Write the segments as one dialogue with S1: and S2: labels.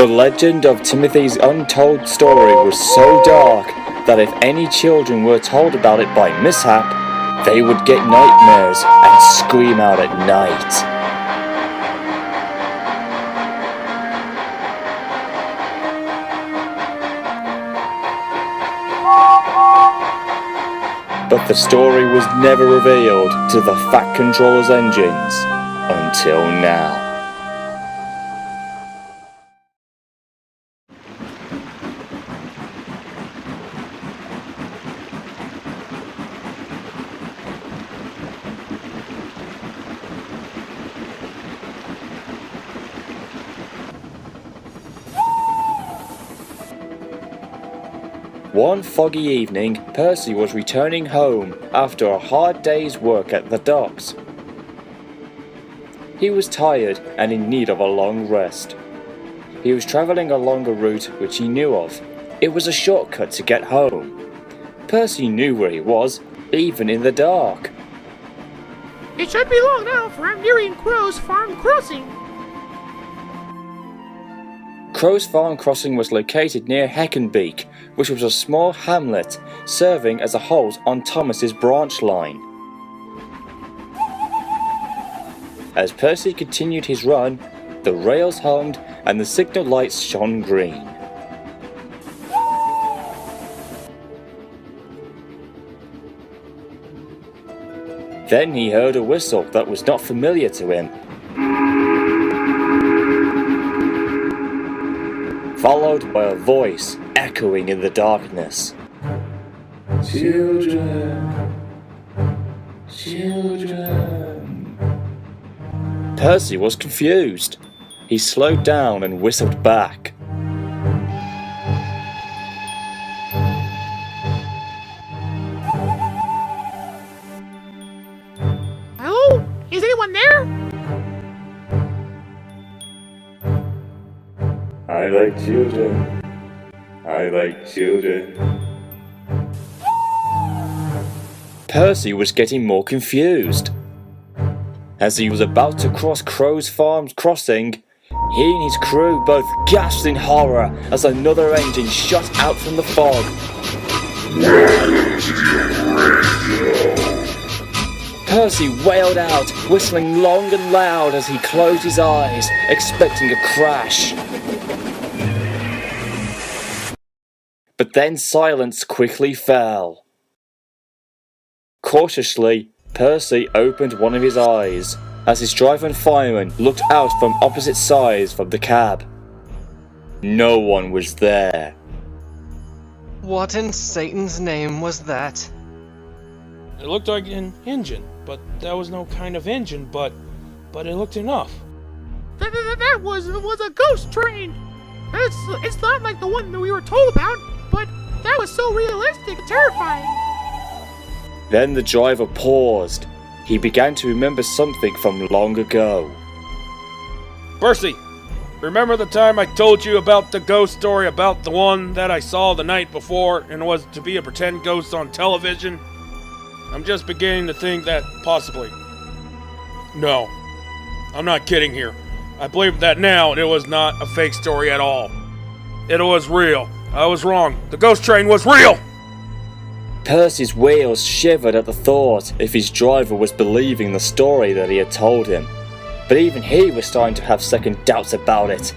S1: The legend of Timothy's untold story was so dark that if any children were told about it by mishap, they would get nightmares and scream out at night. But the story was never revealed to the Fat Controller's engines until now. One foggy evening, Percy was returning home after a hard day's work at the docks. He was tired and in need of a long rest. He was travelling along a route which he knew of. It was a shortcut to get home. Percy knew where he was, even in the dark.
S2: It should be long now, for I'm nearing Crow's Farm Crossing.
S1: Crow's Farm Crossing was located near Heckenbeak, which was a small hamlet serving as a halt on Thomas's branch line. As Percy continued his run, the rails hummed and the signal lights shone green. Then he heard a whistle that was not familiar to him, followed by a voice echoing in the darkness. Children, children. Percy was confused. He slowed down and whistled back.
S2: Hello? Is anyone there?
S1: I like children. I like children. Percy was getting more confused. As he was about to cross Crow's Farm Crossing, he and his crew both gasped in horror as another engine shot out from the fog. Percy wailed out, whistling long and loud as he closed his eyes, expecting a crash. But then silence quickly fell. Cautiously, Percy opened one of his eyes as his driver and fireman looked out from opposite sides from the cab. No one was there.
S3: What in Satan's name was that?
S4: It looked like an engine, but that was no kind of engine, but it looked enough.
S2: That was a ghost train. It's not like the one that we were told about, but that was so realistic and terrifying.
S1: Then the driver paused. He began to remember something from long ago.
S4: Percy, remember the time I told you about the ghost story about the one that I saw the night before and was to be a pretend ghost on television? I'm just beginning to think that possibly. No, I'm not kidding here. I believe that now it was not a fake story at all. It was real. I was wrong. The ghost train was real!
S1: Percy's wheels shivered at the thought if his driver was believing the story that he had told him. But even he was starting to have second doubts about it.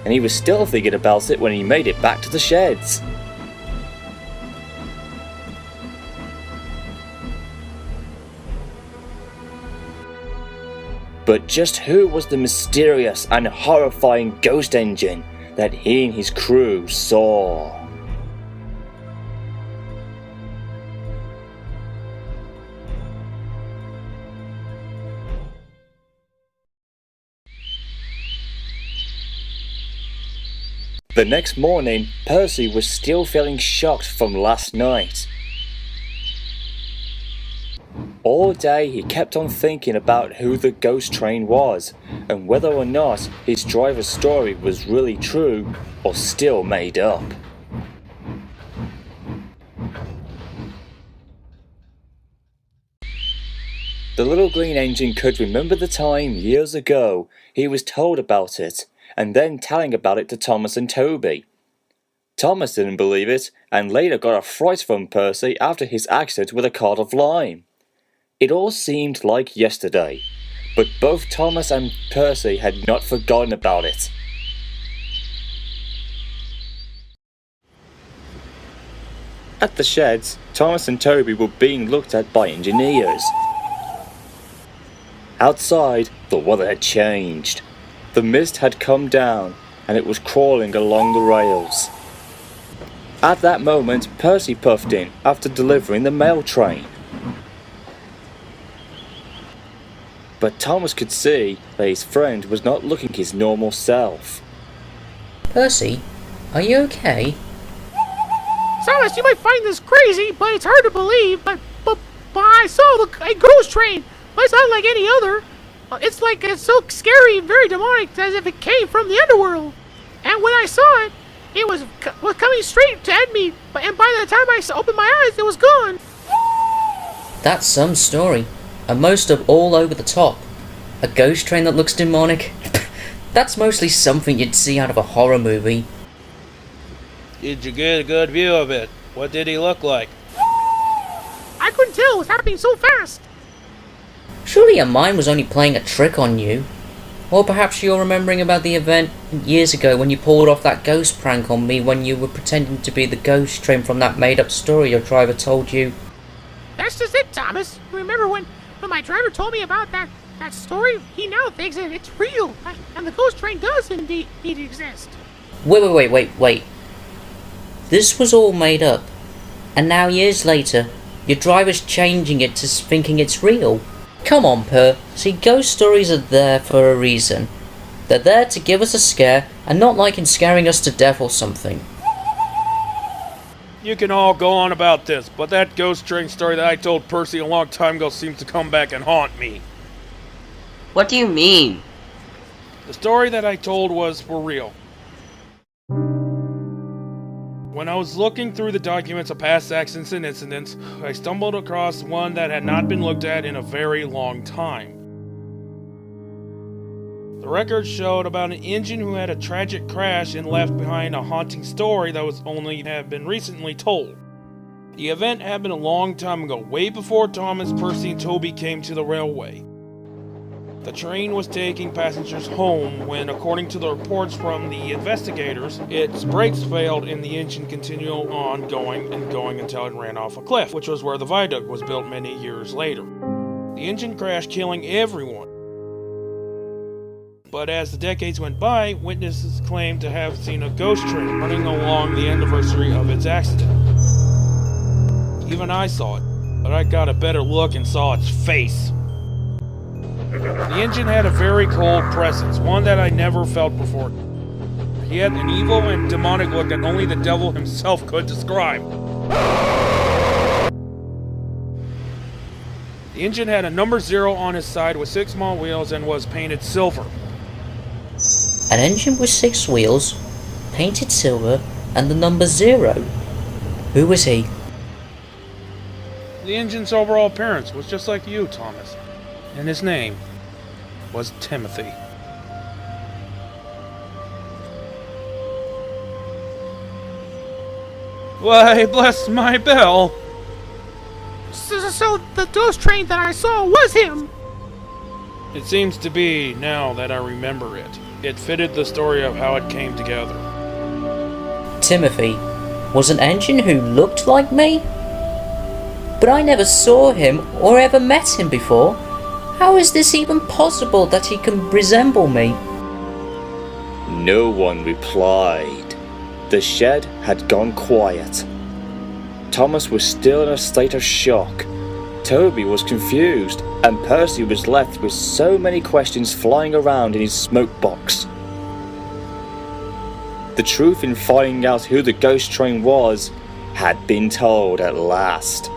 S1: And he was still thinking about it when he made it back to the sheds. But just who was the mysterious and horrifying ghost engine that he and his crew saw? The next morning, Percy was still feeling shocked from last night. All day he kept on thinking about who the ghost train was, and whether or not his driver's story was really true or still made up. The little green engine could remember the time years ago he was told about it, and then telling about it to Thomas and Toby. Thomas didn't believe it, and later got a fright from Percy after his accident with a cart of lime. It all seemed like yesterday, but both Thomas and Percy had not forgotten about it. At the sheds, Thomas and Toby were being looked at by engineers. Outside, the weather had changed. The mist had come down, and it was crawling along the rails. At that moment, Percy puffed in after delivering the mail train. But Thomas could see that his friend was not looking his normal self.
S5: Percy, are you okay?
S2: Thomas, you might find this crazy, but it's hard to believe, but I saw a ghost train. But it's not like any other. It's so scary and very demonic, as if it came from the underworld. And when I saw it, it was coming straight at me. And by the time I opened my eyes, it was gone.
S5: That's some story. And most of all over the top. A ghost train that looks demonic? That's mostly something you'd see out of a horror movie.
S4: Did you get a good view of it? What did he look like?
S2: I couldn't tell. It was happening so fast.
S5: Surely your mind was only playing a trick on you. Or perhaps you're remembering about the event years ago when you pulled off that ghost prank on me when you were pretending to be the ghost train from that made-up story your driver told you.
S2: That's just it, Thomas. Remember when my driver told me about that story? He now thinks that it's real, and the ghost train does indeed exist.
S5: Wait. This was all made up. And now years later, your driver's changing it to thinking it's real. Come on, Per. See, ghost stories are there for a reason. They're there to give us a scare, and not like in scaring us to death or something.
S4: You can all go on about this, but that ghost train story that I told Percy a long time ago seems to come back and haunt me.
S6: What do you mean?
S4: The story that I told was for real. When I was looking through the documents of past accidents and incidents, I stumbled across one that had not been looked at in a very long time. The records showed about an engine who had a tragic crash and left behind a haunting story that was only have been recently told. The event happened a long time ago, way before Thomas, Percy, and Toby came to the railway. The train was taking passengers home when, according to the reports from the investigators, its brakes failed and the engine continued on going until it ran off a cliff, which was where the viaduct was built many years later. The engine crashed, killing everyone. But as the decades went by, witnesses claimed to have seen a ghost train running along the anniversary of its accident. Even I saw it, but I got a better look and saw its face. The engine had a very cold presence, one that I never felt before. He had an evil and demonic look that only the devil himself could describe. The engine had a number 0 on his side with 6 small wheels and was painted silver.
S5: An engine with 6 wheels, painted silver, and the number 0. Who was he?
S4: The engine's overall appearance was just like you, Thomas. And his name was Timothy. Why, bless my bell!
S2: So the ghost train that I saw was him!
S4: It seems to be, now that I remember it. It fitted the story of how it came together.
S5: Timothy was an engine who looked like me? But I never saw him or ever met him before. How is this even possible that he can resemble me?
S1: No one replied. The shed had gone quiet. Thomas was still in a state of shock. Toby was confused, and Percy was left with so many questions flying around in his smoke box. The truth in finding out who the ghost train was had been told at last.